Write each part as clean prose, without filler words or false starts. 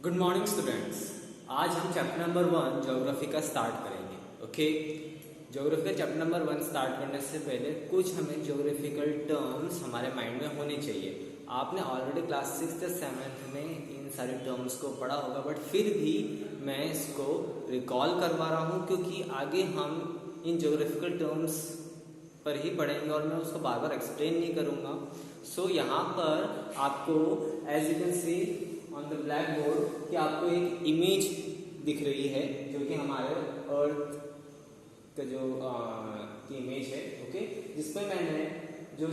Good morning students. आज हम chapter number 1 geography का स्टार्ट करेंगे। ओके, ज्योग्राफी का चैप्टर नंबर 1 स्टार्ट करने से पहले कुछ हमें ज्योग्राफिकल टर्म्स हमारे माइंड में होने चाहिए। आपने ऑलरेडी क्लास 6th या 7th में इन सारे टर्म्स को पढ़ा होगा, बट फिर भी मैं इसको रिकॉल करवा रहा हूँ क्योंकि आगे हम इन ज्योग्राफिकल टर्म्स पर ही पढ़ेंगे और मैं उसको बार बार एक्सप्लेन नहीं करूँगा। सो यहाँ पर आपको as you can see on the black board कि आपको एक इमेज दिख रही है जो कि हमारे अर्थ का जो की इमेज है। ओके, जिसमें मैंने जो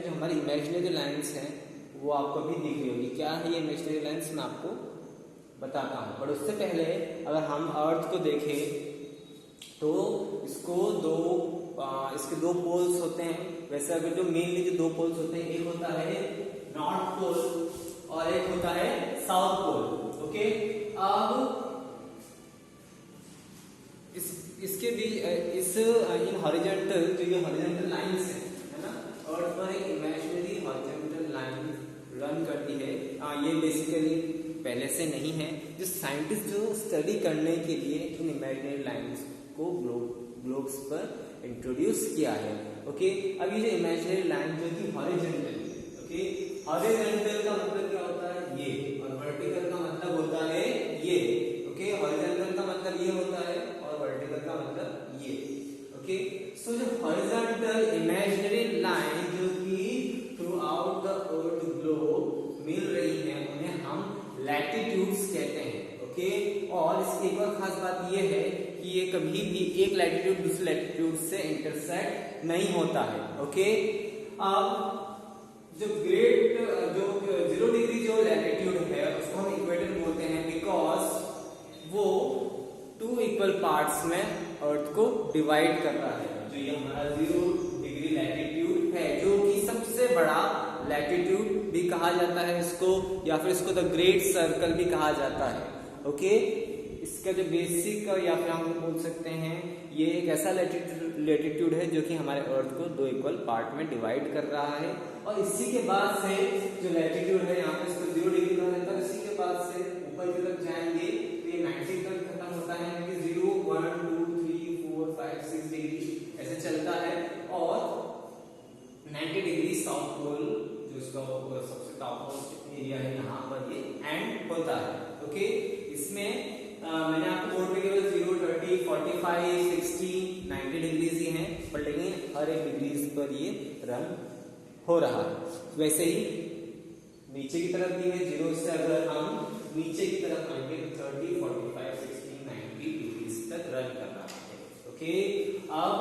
हमारी इमेजिनरी लाइंस हैं वो आपको भी दिख रही होगी। क्या है ये इमेजिनरी लाइंस, मैं आपको बताता हूँ। पर उससे पहले अगर हम अर्थ को देखें तो इसके दो पोल्स होते हैं। वैसे अगर जो मेनली जो दो पोल्स होते हैं, एक होता है नॉर्थ पोल और एक होता है साउथ पोल। ओके, अब इसके भी इन हॉरिजॉन्टल जो ये हॉरिजॉन्टल लाइंस है ना, अर्थ पर एक इमेजिनरी हॉरिजॉन्टल लाइन रन करती है। ये बेसिकली पहले से नहीं है, जो साइंटिस्ट जो स्टडी करने के लिए इन इमेजिनरी लाइंस को ग्लोब्स पर इंट्रोड्यूस किया है। ओके, अब ये जो इमेजिनरी लाइन जो कि हॉरिजॉन्टल, ओके, हॉरिजॉन्टल का मतलब क्या होता है ये, और वर्टिकल का मतलब होता है ये। ओके, हॉरिजॉन्टल का मतलब ये होता है और वर्टिकल का मतलब ये। ओके, सो जो हॉरिजॉन्टल इमेजिनरी लाइन जो कि throughout the earth globe मिल रही है उन्हें हम लैटिट्यूड्स कहते हैं। ओके, और इसकी एक और खास बात ये है कि ये कभी भी एक लैटिट्यूड दूसरे लैटिट्यूड से इंटरसेक्ट नहीं होता है। ओके, अब जो 0 डिग्री जो लैटिट्यूड है उसको हम इक्वेटर बोलते हैं, बिकॉज वो 2 इक्वल पार्ट्स में अर्थ को डिवाइड कर रहा है। जो ये हमारा 0 डिग्री लैटिट्यूड है, जो कि सबसे बड़ा लैटिट्यूड भी कहा जाता है इसको, या फिर इसको द ग्रेट सर्कल भी कहा जाता है। ओके, इसका जो बेसिक या फिर हम बोल सकते हैं ये एक ऐसा लैटिट्यूड है जो कि हमारे अर्थ को 2 इक्वल पार्ट में डिवाइड कर रहा है। और इसी के बाद से जो लैटिट्यूड है यहाँ पे इसको 0 डिग्री बना देता है। इसी के बाद से ऊपर की तरफ जाएंगे तो ये 90 तक खत्म होता है, यानी कि 0 1 2 3 4 5 6 डिग्री ऐसे चलता है। और 90 डिग्री साउथ पोल जो इसका सबसे टॉप मोस्ट एरिया है यहाँ पर ये एंड होता है। ओके, इसमें मैंने आपको बोर्ड पे केवल 0 30 45 60 90 डिग्रीज ही हैं, पर लेकिन हर एक डिग्रीज पर ये रन हो रहा है। वैसे ही नीचे की तरफ भी है 0 से अगर हम नीचे की तरफ आएंगे तो 30 45 60 90 डिग्रीज तक रन कर रहा है। ओके, अब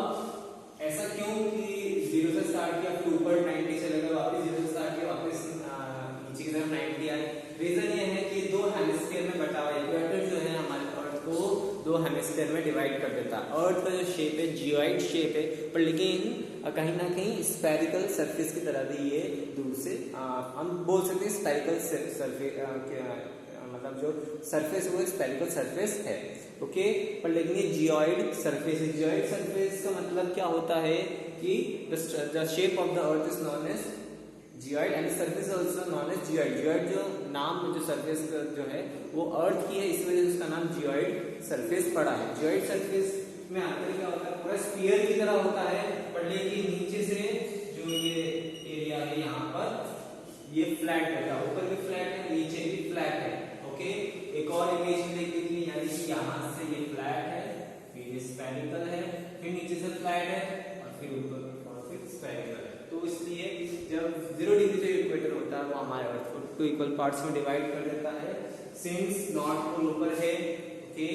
ऐसा क्यों कि 0 से स्टार्ट किया फिर ऊपर 90 से लगा, वापस 0 से स्टार्ट किया वापस नीचे की तरफ 90 आए। रीजन ये है कि 2 हेमिस्फीयर में बटा हुआ इक्वेटर जो है हमारे अर्थ को 2 हेमिस्फीयर में डिवाइड कर देता है। अर्थ का जो शेप है जियोइड शेप है, पर लेकिन कहीं ना कहीं स्फेरिकल सरफेस की तरह भी ये दूर से हम बोल सकते हैं स्फेरिकल सरफेस, मतलब जो सरफेस वो स्फेरिकल सरफेस है। ओके, पर लेकिन ये जियोइड सरफेस है। जियोइड सरफेस का मतलब क्या होता है कि the shape of the earth is known as geoid and surface also known as geoid. Geoid जो नाम जो सरफेस जो है वो अर्थ की है, इस वजह से उसका नाम जियोइड सरफेस पड़ा है। जियोइड सरफेस में आकर क्या होता है, पूरा स्फीयर की तरह होता है, पर लेकिन नीचे से जो ये एरिया है यहाँ पर ये फ्लैट रहता है, ऊपर भी फ्लैट है नीचे भी फ्लैट है। ओके, एक और इमेज में देख लीजिए, यानी कि यहाँ से ये फ्लैट है, फिर ये स्फेरिकल है, फिर नीचे से फ्लैट है और फिर ऊपर और फिर स्फेरिकल है। तो इसलिए जब 0 डिग्री जो इक्वेटर होता है वो हमारे अर्थ को 2 इक्वल पार्ट्स में डिवाइड कर देता है। सिंस नॉर्थ पोल ऊपर है, okay,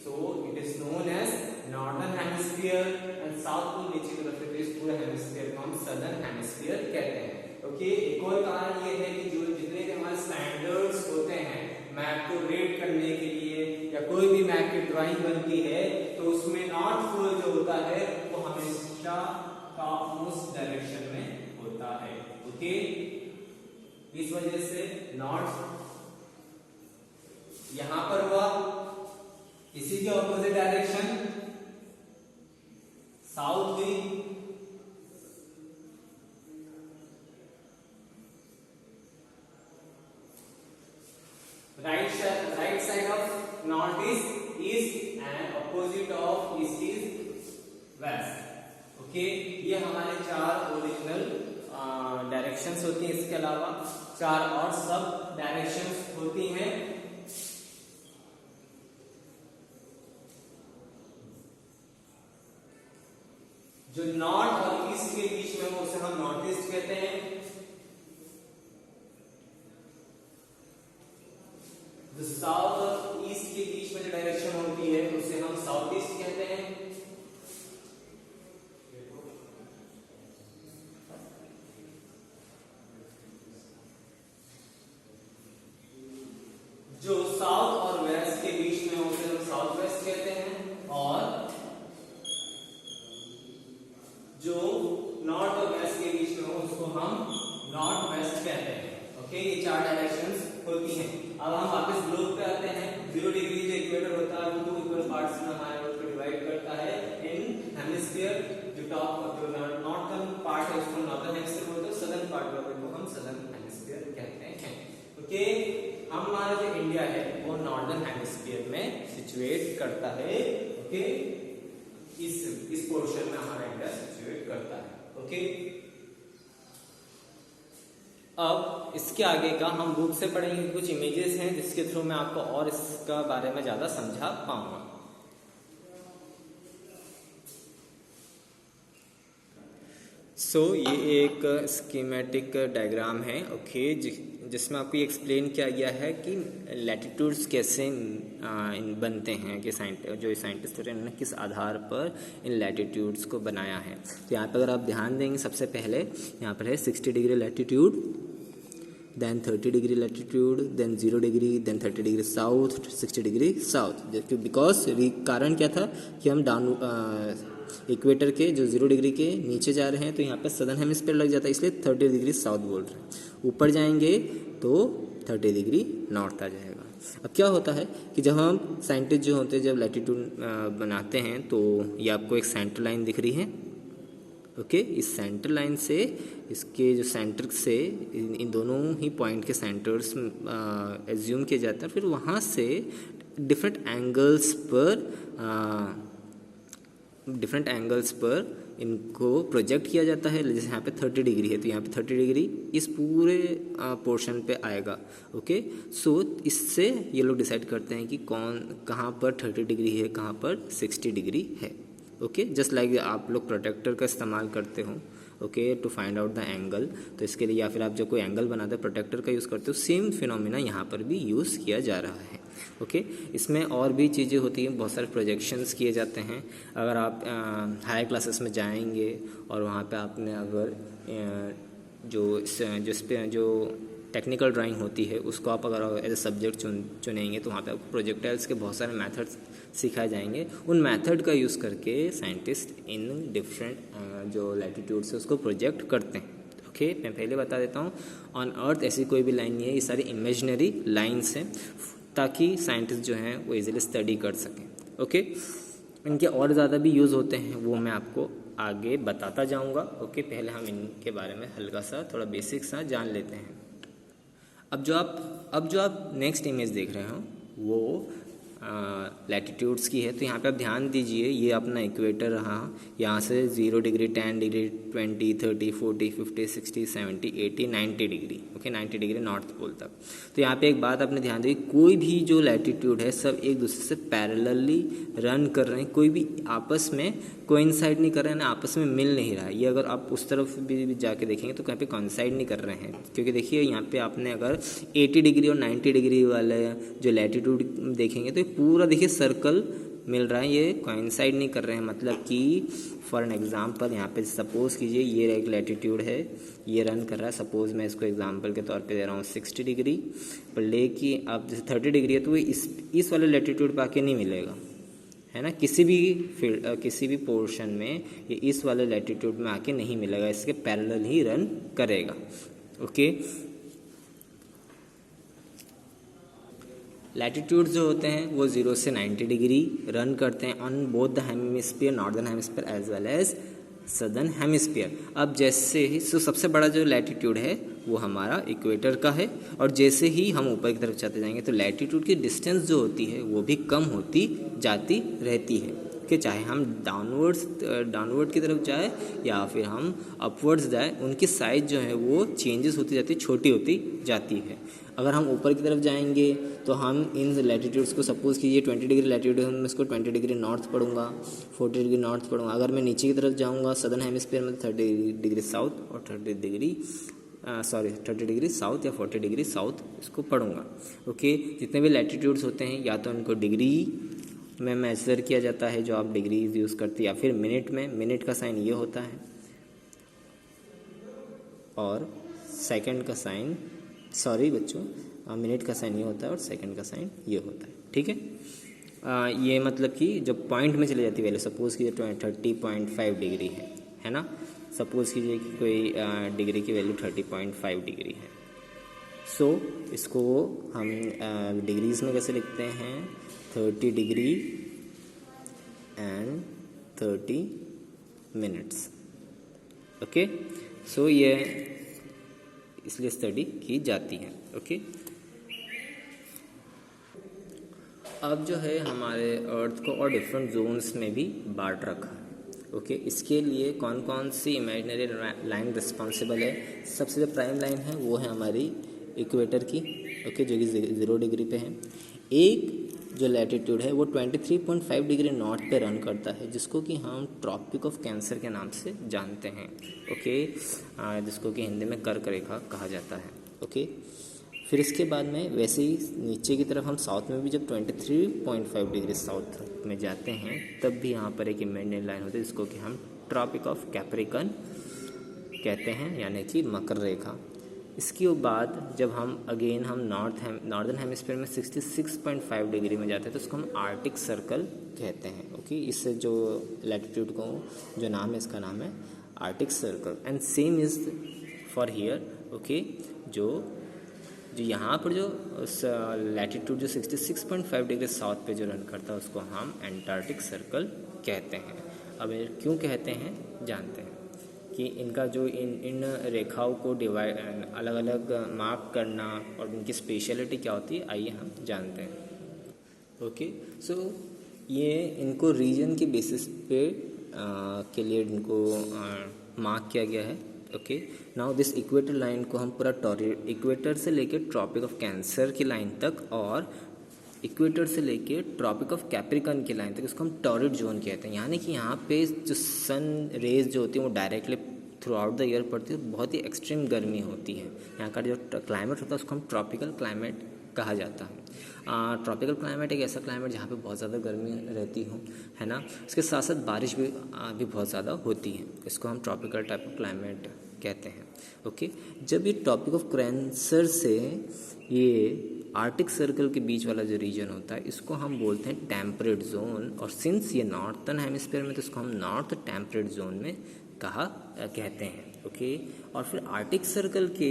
so it is known as northern hemisphere and south pole नीचे की तरफ है, तो इस पूरे हेमिस्फीयर को हम सदर्न हेमिस्फीयर कहते हैं। ओके, एक और कारण ये है कि जो जितने भी हमारे स्टैंडर्ड्स होते हैं मैप को रेट करने के लिए या कोई भी मैप की ड्राइंग बनती है तो उसमें नॉर्थ पोल जो होता है वो हमेशा टॉप मोस्ट डायरेक्शन में होता है। ओके, इस वजह से नॉर्थ यहां पर हुआ, इसी के ऑपोजिट डायरेक्शन साउथ हुई, right north is east and opposite of east is west. Okay, ये हमारे 4 ओरिजिनल डायरेक्शंस होती हैं। इसके अलावा 4 और सब डायरेक्शंस होती हैं। जो नॉर्थ और ईस्ट के बीच में हो उसे हम नॉर्थ ईस्ट कहते हैं। जो साउथ और ईस्ट के बीच में जो डायरेक्शन होती है उसे हम साउथ ईस्ट कहते हैं। जो साउथ और वेस्ट के बीच में हो उसे हम साउथ वेस्ट कहते हैं। और जो नॉर्थ और वेस्ट के बीच में हो उसको हम नॉर्थ वेस्ट कहते हैं। ओके, ये 4 डायरेक्शंस होती हैं। अब हम वापस ग्लोब पे आते हैं। 0 डिग्री जो इक्वेटर होता है वो 2 इक्वल पार्ट्स में हमारे वर्ल्ड को डिवाइड करता है इन हेमिस्फीयर। जो टॉप जो नॉर्थर्न पार्ट है उसको नॉर्थर्न हेमिस्फीयर बोलते हैं, सदर्न पार्ट को हम सदर्न हेमिस्फीयर कहते हैं। ओके, हमारा जो इंडिया है वो नॉर्दर्न हेमिस्फीयर में सिचुएट करता है। ओके, इस पोर्शन में हमारा इंडिया सिचुएट करता है। ओके, अब इसके आगे का हम बुक से पढ़ेंगे। कुछ इमेजेस हैं जिसके थ्रू मैं आपको और इसका बारे में ज्यादा समझा पाऊंगा। ये एक स्कीमेटिक डायग्राम है। ओके, जिसमें आपको एक्सप्लेन किया गया है कि लैटिट्यूड्स कैसे बनते हैं, कि जो साइंटिस्ट हैं उन्होंने किस आधार पर इन लैटिट्यूड्स को बनाया है। तो यहाँ पर अगर आप ध्यान देंगे, सबसे पहले यहाँ पर है 60 degree latitude, then 30 degree latitude, then 0 degree, then 30 degree south, 60 degree south. Because कारण क्या था कि हम डाउन इक्वेटर के जो 0 डिग्री के नीचे जा रहे हैं तो यहाँ पे सदर्न हेमिस्फीयर लग जाता है, इसलिए 30 डिग्री साउथ बोल रहे हैं। ऊपर जाएंगे तो 30 डिग्री नॉर्थ आ जाएगा। अब क्या होता है कि जब हम साइंटिस्ट जो होते हैं जब लैटिट्यूड बनाते हैं तो ये आपको एक सेंटर लाइन दिख रही है। ओके, इस सेंटर लाइन से इसके जो सेंटर से इन दोनों ही पॉइंट के सेंटर्स एज्यूम किए जाते हैं। फिर वहाँ से डिफरेंट एंगल्स पर इनको प्रोजेक्ट किया जाता है। जैसे यहाँ पे 30 डिग्री है तो यहाँ पे 30 डिग्री इस पूरे पोर्शन पे आएगा। ओके, इससे ये लोग डिसाइड करते हैं कि कहाँ पर 30 डिग्री है, कहाँ पर 60 डिग्री है। ओके, जस्ट लाइक आप लोग प्रोटेक्टर का इस्तेमाल करते हो okay to find out the angle, तो इसके लिए या फिर आप जो कोई एंगल बनाते हो प्रोटेक्टर का यूज़ करते हो, सेम फिनोमिना यहाँ पर भी यूज़ किया जा रहा है। ओके, इसमें और भी चीज़ें होती हैं, बहुत सारे प्रोजेक्शंस किए जाते हैं। अगर आप हायर क्लासेस में जाएंगे और वहाँ पे आपने अगर जो टेक्निकल ड्राइंग होती है उसको आप अगर एज ए सब्जेक्ट चुनेंगे तो वहाँ पे आपको प्रोजेक्टाइल्स के बहुत सारे मेथड्स सिखाए जाएंगे। उन मेथड का यूज़ करके साइंटिस्ट इन डिफरेंट जो लैटिट्यूड्स है उसको प्रोजेक्ट करते हैं। ओके, मैं पहले बता देता हूँ, ऑन अर्थ ऐसी कोई भी लाइन नहीं है, ये सारी इमेजिनरी लाइन्स हैं ताकि साइंटिस्ट जो हैं वो इजीली स्टडी कर सकें। ओके, इनके और ज़्यादा भी यूज़ होते हैं वो मैं आपको आगे बताता जाऊँगा। ओके, पहले हम इनके बारे में हल्का सा थोड़ा बेसिक सा जान लेते हैं। अब जो आप नेक्स्ट इमेज देख रहे हो वो लैटिट्यूड्स की है। तो यहाँ पे आप ध्यान दीजिए, ये अपना इक्वेटर रहा, यहाँ से 0 degree 10 degree 20 30 40 50 60 70 80 90 degree. Okay, 90 degree north pole तक। तो यहाँ पे एक बात आपने ध्यान दी, कोई भी जो लैटिट्यूड है सब एक दूसरे से पैरेलली रन कर रहे हैं, कोई भी आपस में कोइंसाइड नहीं कर रहे हैं, आपस में मिल नहीं रहा है। ये अगर आप उस तरफ भी जाके देखेंगे तो कहीं पे कोइंसाइड नहीं कर रहे हैं, क्योंकि देखिए यहाँ पे आपने अगर 80 डिग्री और 90 डिग्री वाले जो लैटिट्यूड देखेंगे तो पूरा देखिए सर्कल मिल रहा है, ये कोइंसाइड नहीं कर रहे हैं। मतलब कि फॉर एन एग्जांपल यहाँ पे सपोज कीजिए ये एक लैटिट्यूड है, ये रन कर रहा है, सपोज मैं इसको एग्जांपल के तौर पे दे रहा हूँ 60 डिग्री पर, लेकिन अब जैसे 30 डिग्री है तो वो इस वाले लैटिट्यूड पे आके नहीं मिलेगा, है ना। किसी भी पोर्शन में ये इस वाले लैटिट्यूड में आके नहीं मिलेगा, इसके पैरेलल ही रन करेगा। ओके, लैटिट्यूड जो होते हैं वो 0 से 90 डिग्री रन करते हैं on both the hemisphere, northern hemisphere as well as southern hemisphere. अब जैसे ही सबसे बड़ा जो लैटिट्यूड है वो हमारा इक्वेटर का है। और जैसे ही हम ऊपर की तरफ चलते जाएंगे तो लैटिट्यूड की डिस्टेंस जो होती है वो भी कम होती जाती रहती है कि चाहे हम डाउनवर्ड की तरफ जाए या फिर हम अपवर्ड्स जाए, उनकी साइज जो है वो चेंजेस होती जाती है, छोटी होती जाती है। अगर हम ऊपर की तरफ जाएंगे तो हम इन लैटिट्यूड्स को, सपोज़ कीजिए 20 डिग्री लैटिट्यूड है, मैं इसको 20 डिग्री नॉर्थ पढ़ूंगा, 40 डिग्री नॉर्थ पढ़ूंगा। अगर मैं नीचे की तरफ जाऊंगा सदर्न हेमिस्फीयर में 30 डिग्री साउथ और 30 डिग्री साउथ या 40 डिग्री साउथ इसको पढ़ूंगा। ओके, जितने भी लैटिट्यूड्स होते हैं या तो उनको डिग्री में मेजर किया जाता है, जो आप डिग्रीज यूज़ करते हैं, या फिर मिनट में, मिनट का साइन ये होता है और सेकंड का साइन, सॉरी बच्चों, मिनट का साइन ये होता है और सेकंड का साइन ये होता है। ठीक है, ये मतलब कि जब पॉइंट में चली जाती है वैल्यू, सपोज़ कीजिए 30.5 डिग्री है ना, सपोज़ कीजिए कि कोई डिग्री की वैल्यू 30.5 डिग्री है। सो इसको हम डिग्रीज में कैसे लिखते हैं, 30 डिग्री एंड 30 मिनट्स। ओके, सो ये इसलिए स्टडी की जाती है। ओके, अब जो है हमारे अर्थ को और डिफरेंट जोन्स में भी बांट रखा है। ओके, इसके लिए कौन कौन सी इमेजिनरी लाइन रिस्पॉन्सिबल है? सबसे जो प्राइम लाइन है वो है हमारी इक्वेटर की, ओके, जो कि 0 डिग्री पे है। एक जो लैटिट्यूड है वो 23.5 डिग्री नॉर्थ पे रन करता है, जिसको कि हम ट्रॉपिक ऑफ कैंसर के नाम से जानते हैं। ओके, जिसको कि हिंदी में कर्क रेखा कहा जाता है। ओके, फिर इसके बाद में वैसे ही नीचे की तरफ हम साउथ में भी जब 23.5 डिग्री साउथ में जाते हैं तब भी यहाँ पर एक इमेजिनरी लाइन होती है, जिसको कि हम ट्रॉपिक ऑफ कैप्रिकन कहते हैं, यानी कि मकर रेखा। इसके बाद जब हम अगेन हम नॉर्दर्न हेमिस्फीयर में 66.5 डिग्री में जाते हैं तो उसको हम आर्टिक सर्कल कहते हैं। ओके, इससे जो लैटिट्यूड को जो नाम है इसका नाम है Arctic circle. And same is for here. Okay, जो यहाँ पर जो लैटिट्यूड जो 66.5 डिग्री साउथ पे जो रन करता है उसको हम एंटार्क्टिक सर्कल कहते हैं। अब क्यों कहते हैं जानते हैं कि इनका जो इन रेखाओं को डिवाइड अलग अलग मार्क करना और इनकी स्पेशलिटी क्या होती है, आइए हम जानते हैं। ओके, सो ये इनको रीजन के बेसिस पे के लिए इनको मार्क किया गया है। Okay, now this equator line को हम पूरा इक्वेटर से लेकर ट्रॉपिक ऑफ कैंसर की लाइन तक और इक्वेटर से लेके ट्रॉपिक ऑफ कैप्रिकन की लाइन तक इसको हम टॉरिड जोन कहते हैं। यानी कि यहाँ पे जो सन रेज जो होती है वो directly through out the year पड़ती है, बहुत ही एक्सट्रीम गर्मी होती है। यहाँ का जो क्लाइमेट होता है उसको हम ट्रॉपिकल क्लाइमेट कहा जाता है। ट्रॉपिकल क्लाइमेट एक ऐसा क्लाइमेट जहाँ पे बहुत ज़्यादा गर्मी रहती हो, है ना, उसके साथ साथ बारिश भी बहुत ज़्यादा होती है, इसको हम ट्रॉपिकल टाइप ऑफ क्लाइमेट कहते हैं। ओके, जब ये टॉपिक ऑफ कैंसर से ये आर्टिक सर्कल के बीच वाला जो रीजन होता है इसको हम बोलते हैं टेम्परेट जोन, और सिंस ये नॉर्थर्न हेमिस्फीयर में तो इसको हम नॉर्थ टेम्परेट जोन में कहते हैं। ओके, और फिर आर्टिक सर्कल के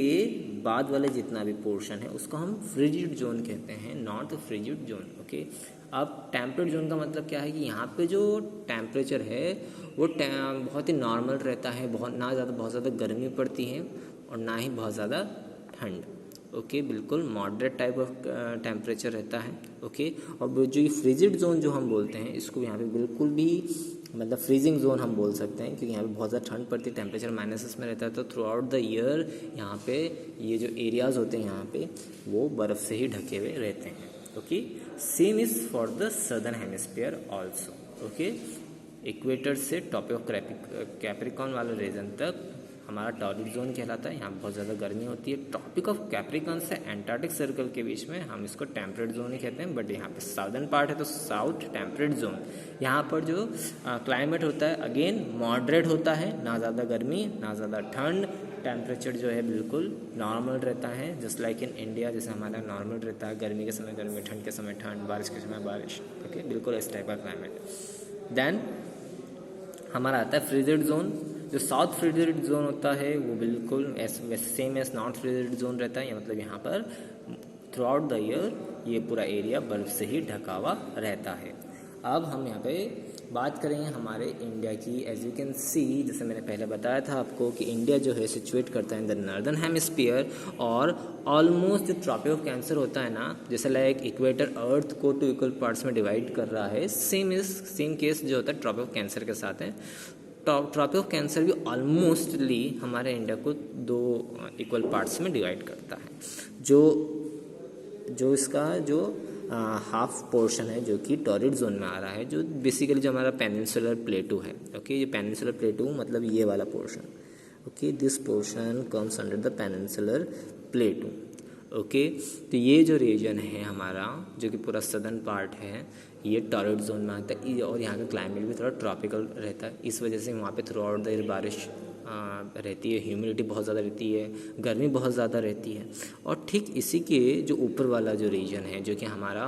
बाद वाले जितना भी पोर्शन है उसको हम फ्रिजिड जोन कहते हैं, नॉर्थ फ्रिजिड जोन। ओके, अब टेम्परेट जोन का मतलब क्या है कि यहाँ पे जो टेम्परेचर है वो बहुत ही नॉर्मल रहता है, बहुत ज़्यादा गर्मी पड़ती है और ना ही बहुत ज़्यादा ठंड। ओके, बिल्कुल मॉडरेट टाइप ऑफ टेम्परेचर रहता है। ओके, और जो ये फ्रिजिड जोन जो हम बोलते हैं इसको यहाँ पे बिल्कुल भी मतलब फ्रीजिंग जोन हम बोल सकते हैं, क्योंकि यहाँ पे बहुत ज़्यादा ठंड पड़ती है, टेम्परेचर माइनस में रहता है, तो थ्रू आउट द ईयर यहाँ पे ये जो एरियाज़ होते हैं यहाँ पे वो बर्फ़ से ही ढके हुए रहते हैं। Okay, same is for the southern hemisphere also. Okay, equator से टॉपिक ऑफ कैप्रिकॉन वाले रीजन तक हमारा टॉरिड जोन कहलाता है, यहाँ बहुत ज़्यादा गर्मी होती है। ट्रॉपिक ऑफ कैप्रिकॉन से एंटार्क्टिक सर्कल के बीच में हम इसको टेम्परेट जोन ही कहते हैं, बट यहाँ पे साउदर्न पार्ट है तो साउथ टेम्परेट जोन। यहाँ पर जो क्लाइमेट होता है अगेन मॉडरेट होता है, ना ज़्यादा गर्मी ना ज़्यादा ठंड, टेम्परेचर जो है बिल्कुल नॉर्मल रहता है, जस्ट लाइक इन इंडिया जैसे हमारा नॉर्मल रहता है, गर्मी के समय गर्मी, ठंड के समय ठंड, बारिश के समय बारिश। ओके, बिल्कुल इस टाइप का क्लाइमेट। देन हमारा आता है फ्रिजिड जोन। जो साउथ फ्रिजिड जोन होता है वो बिल्कुल same as north frigid zone रहता है, मतलब यहाँ पर थ्रू आउट द ईयर ये पूरा एरिया बर्फ से ही ढका हुआ रहता है। अब हम यहाँ पे बात करेंगे हमारे इंडिया की, एज यू कैन सी, जैसे मैंने पहले बताया था आपको कि इंडिया जो है सिचुएट करता है इन द नॉर्दर्न हेमिस्फीयर, और ऑलमोस्ट जो ट्रॉपिक ऑफ कैंसर होता है ना, जैसे लाइक इक्वेटर अर्थ को 2 इक्वल पार्ट्स में डिवाइड कर रहा है, सेम केस जो होता है ट्रॉपिक ऑफ कैंसर के साथ है। ट्रॉपिक ऑफ कैंसर भी ऑलमोस्टली हमारे इंडिया को 2 इक्वल पार्ट्स में डिवाइड करता है। जो इसका जो हाफ पोर्शन है जो कि टॉरिड जोन में आ रहा है, जो बेसिकली जो हमारा पेनिनसुलर प्लेटू है। ओके, ये पेनिनसुलर प्लेटू मतलब ये वाला portion. Okay, this portion comes under the peninsular प्लेटू। Okay, तो ये जो रीजन है हमारा, जो कि पूरा सदर्न पार्ट है, ये टॉरिड जोन में आता है, और यहाँ का क्लाइमेट भी थोड़ा ट्रॉपिकल रहता है। इस वजह से वहाँ पे थ्रू आउट द ईयर बारिश रहती है, ह्यूमिडिटी बहुत ज़्यादा रहती है, गर्मी बहुत ज़्यादा रहती है। और ठीक इसी के जो ऊपर वाला जो रीजन है, जो कि हमारा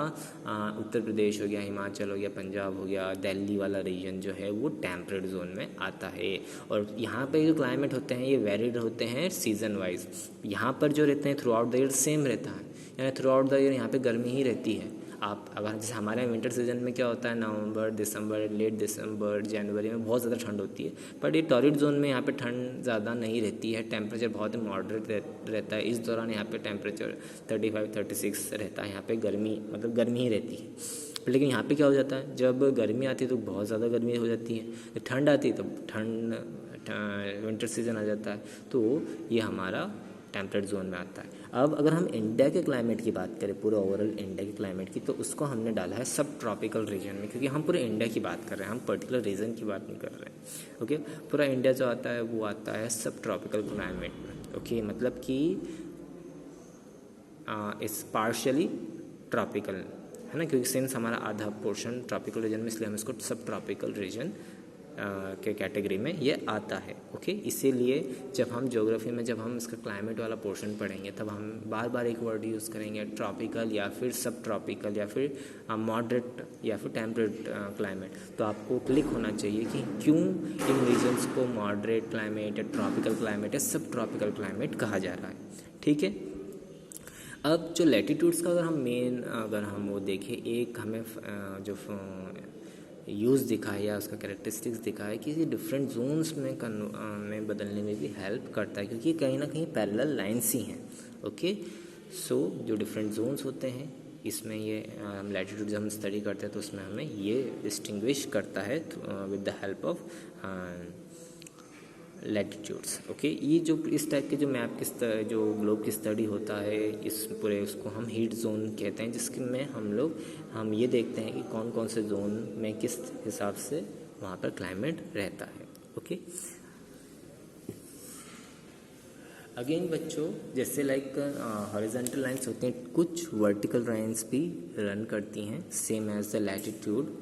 उत्तर प्रदेश हो गया, हिमाचल हो गया, पंजाब हो गया, दिल्ली वाला रीजन जो है वो टेम्परेट जोन में आता है। और यहाँ पे जो क्लाइमेट होते हैं ये वेरिड होते हैं सीजन वाइज। यहाँ पर जो रहते हैं through out the year same रहता है, यानी थ्रू आउट द ईयर यहाँ पे गर्मी ही रहती है। आप अगर जैसे हमारे विंटर सीजन में क्या होता है, नवंबर, दिसंबर, लेट दिसंबर, जनवरी में बहुत ज़्यादा ठंड होती है, बट ये टॉरिड जोन में यहाँ पे ठंड ज़्यादा नहीं रहती है, टेम्परेचर बहुत ही मॉडरेट रहता है। इस दौरान यहाँ पे टेम्परेचर 35-36 रहता है, यहाँ पे गर्मी मतलब गर्मी ही रहती है। लेकिन यहाँ पे क्या हो जाता है, जब गर्मी आती है तो बहुत ज़्यादा गर्मी हो जाती है, जब ठंड आती है तो विंटर सीजन आ जाता है, तो ये हमारा टेम्परेट जोन में आता है। अब अगर हम इंडिया के क्लाइमेट की बात करें, पूरे ओवरऑल इंडिया के क्लाइमेट की, तो उसको हमने डाला है सब ट्रॉपिकल रीजन में, क्योंकि हम पूरे इंडिया की बात कर रहे हैं, हम पर्टिकुलर रीजन की बात नहीं कर रहे हैं। ओके, पूरा इंडिया जो आता है वो आता है सब ट्रॉपिकल क्लाइमेट में। ओके, मतलब कि इट्स पार्शियली ट्रॉपिकल है ना, क्योंकि सिंस हमारा आधा पोर्शन ट्रॉपिकल रीजन में, इसलिए हम इसको सब ट्रॉपिकल रीजन के कैटेगरी में ये आता है। ओके, इसीलिए जब हम ज्योग्राफी में जब हम इसका क्लाइमेट वाला पोर्शन पढ़ेंगे, तब हम बार बार एक वर्ड यूज़ करेंगे, ट्रॉपिकल या फिर सब ट्रॉपिकल या फिर मॉडरेट या फिर टेम्परेट क्लाइमेट। तो आपको क्लिक होना चाहिए कि क्यों इन रीजन्स को मॉडरेट क्लाइमेट या ट्रॉपिकल क्लाइमेट या सब ट्रॉपिकल क्लाइमेट कहा जा रहा है। ठीक है, अब जो लैटिट्यूड्स का अगर हम वो देखें, एक हमें जो यूज़ दिखा है या उसका कैरेक्टरिस्टिक्स दिखा है कि ये डिफरेंट जोन्स में बदलने में भी हेल्प करता है, क्योंकि कहीं ना कहीं पैरेलल लाइन्स ही हैं। ओके, सो जो डिफरेंट जोन्स होते हैं इसमें ये हम लैटिट्यूड जब हम स्टडी करते हैं तो उसमें हमें ये डिस्टिंग्विश करता है with the help of latitudes. Okay, ये जो इस टाइप के जो मैप की जो ग्लोब की स्टडी होता है, इस पूरे उसको हम हीट जोन कहते हैं, जिसके में हम ये देखते हैं कि कौन कौन से जोन में किस हिसाब से वहाँ पर क्लाइमेट रहता है। ओके, अगेन बच्चों, जैसे लाइक हॉरिजॉन्टल लाइंस होती हैं, कुछ वर्टिकल लाइंस भी रन करती हैं सेम एज द लैटिट्यूड।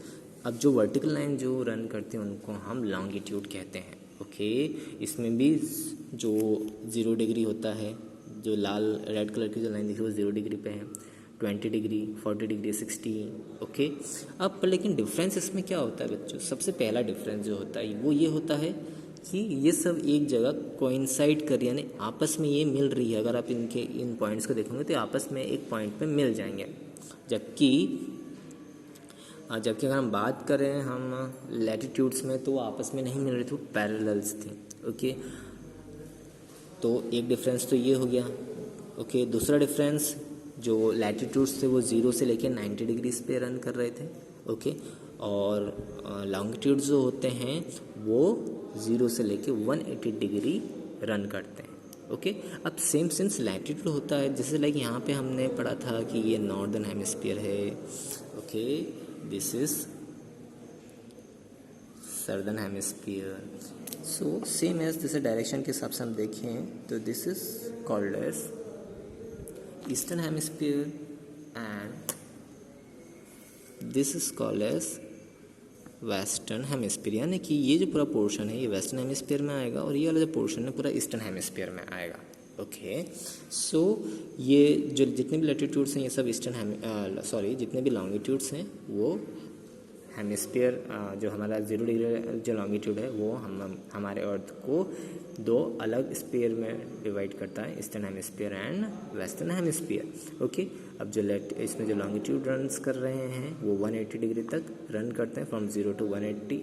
अब जो वर्टिकल लाइन जो रन करती हैं उनको हम लॉन्गिट्यूड कहते हैं। ओके, इसमें भी जो 0 डिग्री होता है, जो लाल रेड कलर की जो लाइन दिखी वो 0 डिग्री पे है, 20 डिग्री, 40 डिग्री, 60। ओके, अब लेकिन डिफरेंस इसमें क्या होता है बच्चों, सबसे पहला डिफरेंस जो होता है वो ये होता है कि ये सब एक जगह कोइंसाइड कर, यानी आपस में ये मिल रही है। अगर आप इन पॉइंट्स को देखोगे तो आपस में एक पॉइंट पे मिल जाएंगे, जबकि अगर हम बात करें हम लैटिट्यूड्स में तो आपस में नहीं मिल रही थी, पैरेलल्स थी। ओके, तो एक डिफरेंस तो ये हो गया। ओके, दूसरा डिफरेंस, जो लैटिट्यूड्स थे वो 0 से लेकर 90 डिग्रीज पे रन कर रहे थे। ओके, और लॉन्गिट्यूड्स जो होते हैं वो 0 से लेकर 180 डिग्री रन करते हैं। ओके, अब सेम सिंस लैटिट्यूड होता है, जैसे लाइक यहाँ पे हमने पढ़ा था कि ये नॉर्दर्न हेमिस्फीयर है। Okay, this is southern hemisphere. So same as जैसे डायरेक्शन के हिसाब से हम देखें तो this is called as eastern hemisphere and this is called as western hemisphere, यानी कि ये जो पूरा पोर्शन है ये वेस्टर्न हेमिस्फीयर में आएगा और ये वाला जो पोर्शन है पूरा ईस्टर्न हेमिस्फीयर में आएगा। ओके, सो ये जो जितने भी लैटिट्यूड्स हैं ये सब जितने भी लॉन्गिट्यूड्स हैं वो हेमिस्फीयर जो हमारा 0 डिग्री जो लॉन्गिट्यूड है वो हमारे अर्थ को 2 अलग स्फीयर में डिवाइड करता है, eastern hemisphere and western hemisphere. Okay, अब जो इसमें जो लॉन्गिट्यूड रन्स कर रहे हैं वो 180 डिग्री तक रन करते हैं, फ्रॉम 0 to 180,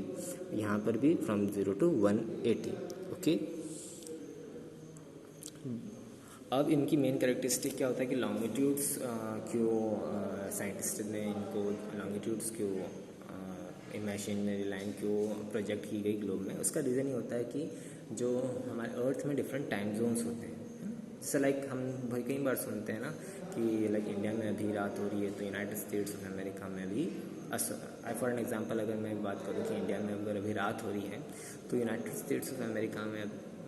यहाँ पर भी फ्रॉम 0 to 180। ओके, अब इनकी मेन कैरेक्टरिस्टिक क्या होता है कि लॉन्गिट्यूड्स क्यों साइंटिस्ट ने इनको लॉन्गिट्यूड्स क्यों इमेजिनरी लाइन क्यों प्रोजेक्ट की गई ग्लोब में, उसका रीज़न ये होता है कि जो हमारे अर्थ में डिफरेंट टाइम जोन्स होते हैं। जैसे लाइक हम भाई कई बार सुनते हैं ना कि लाइक इंडिया में अभी रात हो रही है तो यूनाइटेड स्टेट्स ऑफ अमेरिका में भी फॉर एन एग्जांपल अगर मैं बात करूँ कि इंडिया में अगर अभी रात हो रही है तो यूनाइटेड स्टेट्स ऑफ अमेरिका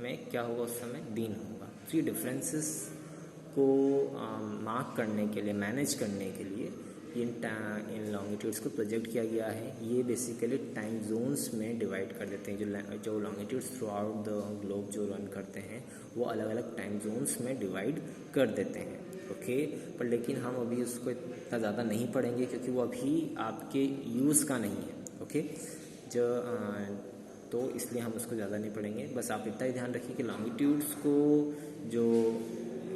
में क्या होगा उस समय दिन होगा। तो ये डिफरेंसेस को मार्क करने के लिए, मैनेज करने के लिए इन लॉन्गिट्यूड्स को प्रोजेक्ट किया गया है। ये बेसिकली टाइम जोन्स में डिवाइड कर देते हैं। जो longitudes through out the globe जो रन करते हैं वो अलग अलग टाइम जोन्स में डिवाइड कर देते हैं। ओके, पर लेकिन हम अभी उसको इतना ज़्यादा नहीं पढ़ेंगे क्योंकि वो अभी आपके यूज़ का नहीं है। ओके, तो इसलिए हम उसको ज़्यादा नहीं पढ़ेंगे। बस आप इतना ही ध्यान रखिए कि लॉन्गिट्यूड्स को जो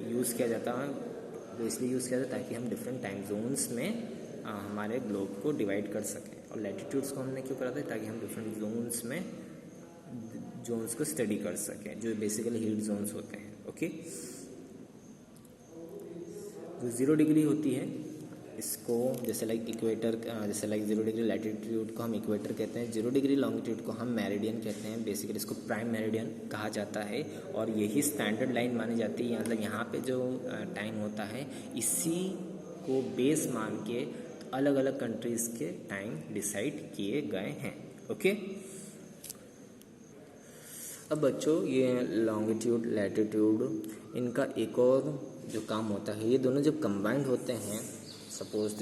यूज़ किया जाता है वो इसलिए यूज़ किया जाता है ताकि हम डिफरेंट टाइम जोन्स में हमारे ग्लोब को डिवाइड कर सकें, और लैटिट्यूड्स को हमने क्यों करा था ताकि हम डिफरेंट जोन्स में जोन्स को स्टडी कर सकें, जो बेसिकली हीट जोन्स होते हैं। ओके, जो 0 डिग्री होती है इसको जैसे लाइक इक्वेटर, जैसे लाइक 0 डिग्री लैटिट्यूड को हम इक्वेटर कहते हैं, 0 डिग्री लॉन्गिट्यूड को हम मेरिडियन कहते हैं। बेसिकली इसको प्राइम मेरिडियन कहा जाता है और यही स्टैंडर्ड लाइन मानी जाती है। मतलब यहाँ पे जो टाइम होता है इसी को बेस मान के अलग अलग कंट्रीज़ के टाइम डिसाइड किए गए हैं। ओके, अब बच्चों ये लॉन्गिट्यूड लैटिट्यूड इनका एक और जो काम होता है, ये दोनों जब कंबाइंड होते हैं, suppose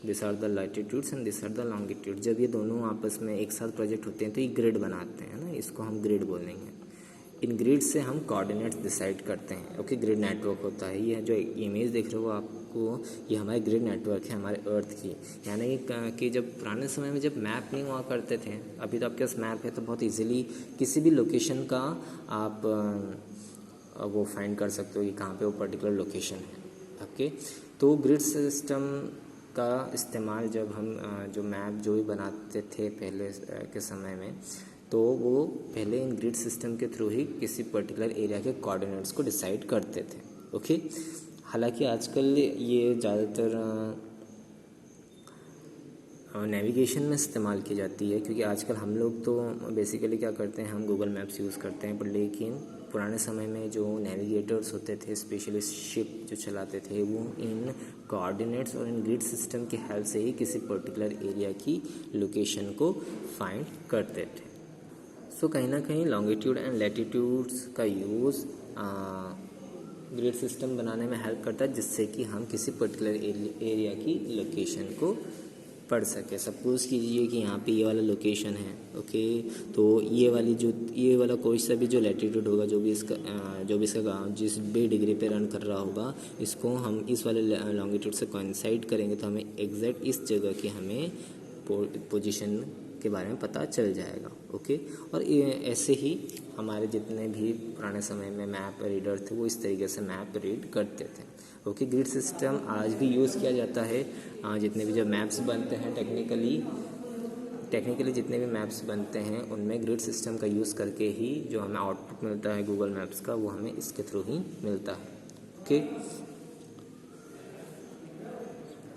this are the latitudes and this are the longitude, जब ये दोनों आपस में एक साथ प्रोजेक्ट होते हैं तो ये ग्रिड बनाते हैं ना, इसको हम ग्रिड बोलेंगे। इन ग्रिड से हम कोऑर्डिनेट्स डिसाइड करते हैं। ओके, ग्रिड नेटवर्क होता है। ये जो इमेज देख रहे हो आपको, ये हमारे ग्रिड नेटवर्क है हमारे अर्थ की। यानी कि जब पुराने समय में जब मैप नहीं हुआ करते थे, अभी तो आपके पास मैप है तो बहुत इजीली किसी भी लोकेशन का आप वो फाइंड कर सकते हो कि कहाँ पे वो पर्टिकुलर लोकेशन है। ओके, तो ग्रिड सिस्टम का इस्तेमाल जब हम जो मैप जो भी बनाते थे पहले के समय में, तो वो पहले इन ग्रिड सिस्टम के थ्रू ही किसी पर्टिकुलर एरिया के कोऑर्डिनेट्स को डिसाइड करते थे। ओके, हालांकि आजकल ये ज़्यादातर नेविगेशन में इस्तेमाल की जाती है, क्योंकि आजकल हम लोग तो बेसिकली क्या करते हैं, हम गूगल मैप्स यूज़ करते हैं, पर लेकिन पुराने समय में जो नेविगेटर्स होते थे, स्पेशली शिप जो चलाते थे, वो इन कोऑर्डिनेट्स और इन ग्रिड सिस्टम की हेल्प से ही किसी पर्टिकुलर एरिया की लोकेशन को फाइंड करते थे। सो कहीं ना कहीं लॉन्गिट्यूड एंड लैटिट्यूड्स का यूज़ ग्रिड सिस्टम बनाने में हेल्प करता है, जिससे कि हम किसी पर्टिकुलर एरिया की लोकेशन को पढ़ सके। सपोज कीजिए कि यहाँ पे ये वाला लोकेशन है। ओके, तो ये वाला कोई सा भी जो लैटिट्यूड होगा, जो भी इसका गाँव जिस भी डिग्री पे रन कर रहा होगा, इसको हम इस वाले लॉन्गिट्यूड से कोइंसाइड करेंगे तो हमें एग्जैक्ट इस जगह की हमें पोजीशन के बारे में पता चल जाएगा। ओके, और ऐसे ही हमारे जितने भी पुराने समय में मैप रीडर थे वो इस तरीके से मैप रीड करते थे। ओके, ग्रिड सिस्टम आज भी यूज़ किया जाता है। जितने भी जब मैप्स बनते हैं टेक्निकली जितने भी मैप्स बनते हैं उनमें ग्रिड सिस्टम का यूज़ करके ही जो हमें आउटपुट मिलता है गूगल मैप्स का, वो हमें इसके थ्रू ही मिलता है। ओके,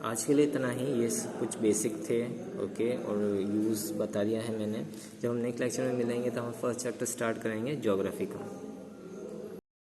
आज के लिए इतना ही, ये कुछ बेसिक थे। ओके, और यूज़ बता दिया है मैंने। जब हम नेक्स्ट लेक्चर में मिलेंगे तो हम फर्स्ट चैप्टर स्टार्ट करेंगे ज्योग्राफी का।